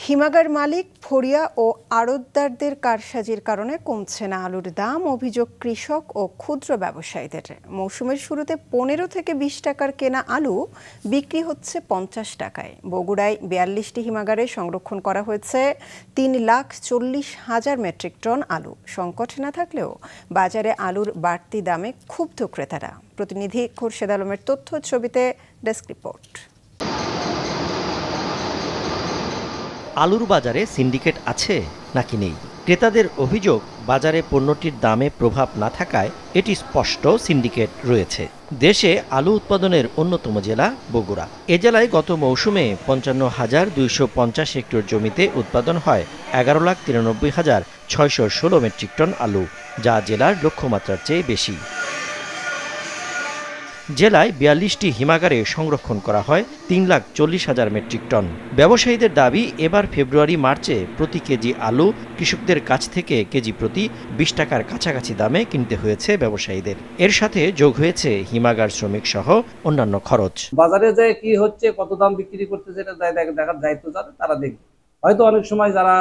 হিমাগার মালিক, ফড়িয়া ও আড়তদারদের কারসাজির কারণে কমছে না আলুর দাম, অভিযোগ কৃষক ও ক্ষুদ্র ব্যবসায়ীদের। মৌসুমের শুরুতে 15 থেকে 20 টাকার কেনা আলু বিক্রি হচ্ছে 50 টাকায়। বগুড়ায় 42টি হিমাগারে সংরক্ষণ করা হয়েছে 3,40,000 মেট্রিক টন আলু। সংকট না থাকলেও বাজারে আলুর বাড়তি দামে ক্ষুব্ধ ক্রেতারা। প্রতিনিধি খোরশেদ আলমের তথ্য ছবিতে ডেস্ক রিপোর্ট। আলুর বাজারে সিন্ডিকেট আছে নাকি নেই? ক্রেতাদের অভিযোগ, বাজারে পণ্যটির দামে প্রভাব না থাকায় এটি স্পষ্ট সিন্ডিকেট রয়েছে। দেশে আলু উৎপাদনের অন্যতম জেলা বগুড়া। এ জেলায় গত মৌসুমে 55,250 হেক্টর জমিতে উৎপাদন হয় 11,93,616 মেট্রিক টন আলু, যা জেলার লক্ষ্যমাত্রার চেয়ে বেশি। জেলায় 42টি হিমাগারে সংরক্ষণ করা হয় 3,40,000 মেট্রিক টন। ব্যবসায়ীদের দাবি, এবার ফেব্রুয়ারি-মার্চে প্রতি কেজি আলু কৃষকদের কাছ থেকে কেজি প্রতি 20 টাকার কাছাকাছি দামে কিনতে হয়েছে ব্যবসায়ীদের। এর সাথে যোগ হয়েছে হিমাগার শ্রমিক সহ অন্যান্য খরচ। বাজারে যে কি হচ্ছে, কত দাম বিক্রি করতেছে, এটা দেখার দায়িত্ব যাদের, তারা দেখবে। হয়তো অনেক সময় যারা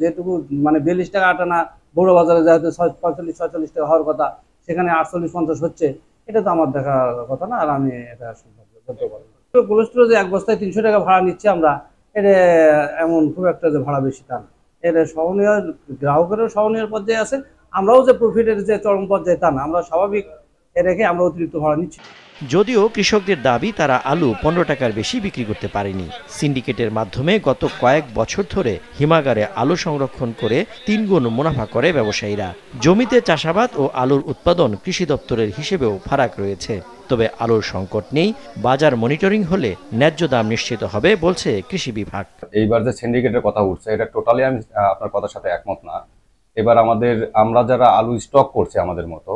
যেটুকু 42 টাকা আটানা বড় বাজারে হয়তো 45-46 টাকা হওয়ার কথা, সেখানে 48-50 হচ্ছে, এটা তো আমার দেখার কথা না। আর আমি এটা বলতে পারি কোল্ড স্টোরেজে এক বস্তায় 300 টাকা ভাড়া নিচ্ছি আমরা, এটা এমন খুব একটা যে ভাড়া বেশি তা না। এটা সহনীয়, গ্রাহকেরও সহনীয় পর্যায়ে আছে, আমরাও যে প্রফিটের যে চরম পর্যায়ে তা না। আমরা স্বাভাবিক রেখে আমরা অতিরিক্ত ভাড়া নিচ্ছি। যদিও কৃষকদের দাবি, তারা আলু 15 টাকার বেশি বিক্রি করতে পারেনি। সিন্ডিকেটের মাধ্যমে গত কয়েক বছর ধরে হিমাগারে আলু সংরক্ষণ করে 3 গুণ মুনাফা করে ব্যবসায়ীরা। জমিতে চাষাবাদ ও আলুর উৎপাদন কৃষি দপ্তরের হিসেবেও ফারাক রয়েছে। তবে আলুর সংকট নেই, বাজার মনিটরিং হলে ন্যায্য দাম নিশ্চিত হবে বলছে কৃষি বিভাগ। এইবার যে সিন্ডিকেটের কথা উঠছে, এটা টোটালি আমি আপনার কথার সাথে একমত না। এবার আমরা যারা আলু স্টক করছে আমাদের মতো,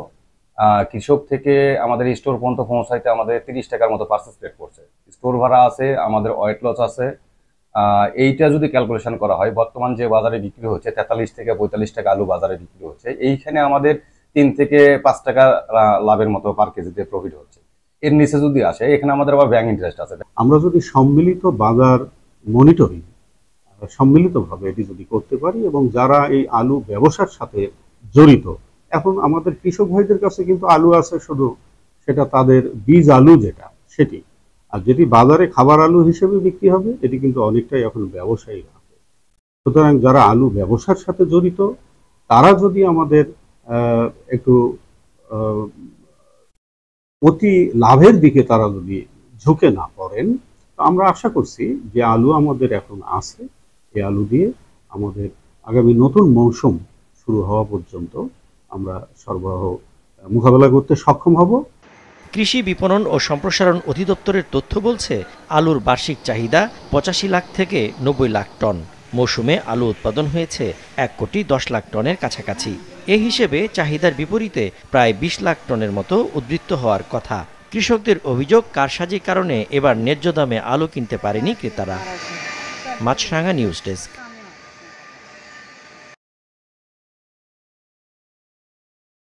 কৃষক থেকে আমাদের স্টোর পর্যন্ত পৌঁছাইতে আমাদের 30 টাকার মতো পারচেজ রেট পড়ছে। স্টোর ভাড়া আছে, আমাদের ওয়েট লস আছে। এইটা যদি ক্যালকুলেশন করা হয়, বর্তমান যে বাজারে বিক্রি হচ্ছে 43 থেকে 45 টাকা আলু বাজারে বিক্রি হচ্ছে, এইখানে আমাদের 3 থেকে 5 টাকা লাভের মতো পার কেজিতে প্রফিট হচ্ছে। এর নিচে যদি আসে, এখানে আমাদের আবার ব্যাংক ইন্টারেস্ট আছে। আমরা যদি সম্মিলিত বাজার মনিটরিং সম্মিলিতভাবে এটি যদি করতে পারি, এবং যারা এই আলু ব্যবসার সাথে জড়িত, এখন আমাদের কৃষক ভাইদের কাছে কিন্তু আলু আছে, শুধু সেটা তাদের বীজ আলু যেটা সেটি, আর যেটি বাজারে খাবার আলু হিসেবে বিক্রি হবে, এটি কিন্তু অনেকটাই এখন ব্যবসায়ী হবে। সুতরাং যারা আলু ব্যবসার সাথে জড়িত, তারা যদি আমাদের একটু অতি লাভের দিকে তারা যদি ঝুঁকে না পড়েন, তো আমরা আশা করছি যে আলু আমাদের এখন আছে, এই আলু দিয়ে আমাদের আগামী নতুন মৌসুম শুরু হওয়া পর্যন্ত আমরা সরবরাহ মোকাবেলা করতে সক্ষম হব। কৃষি বিপণন ও সম্প্রসারণ অধিদপ্তরের তথ্য বলছে, আলুর বার্ষিক চাহিদা 85 লাখ থেকে 90 লাখ টন। মৌসুমে আলু উৎপাদন হয়েছে 1 কোটি 10 লাখ টনের কাছাকাছি। এ হিসেবে চাহিদার বিপরীতে প্রায় 20 লাখ টনের মতো উদ্বৃত্ত হওয়ার কথা। কৃষকদের অভিযোগ, কারসাজির কারণে এবার ন্যায্য দামে আলু কিনতে পারেনি ক্রেতারা। মাছরাঙা নিউজ ডেস্ক।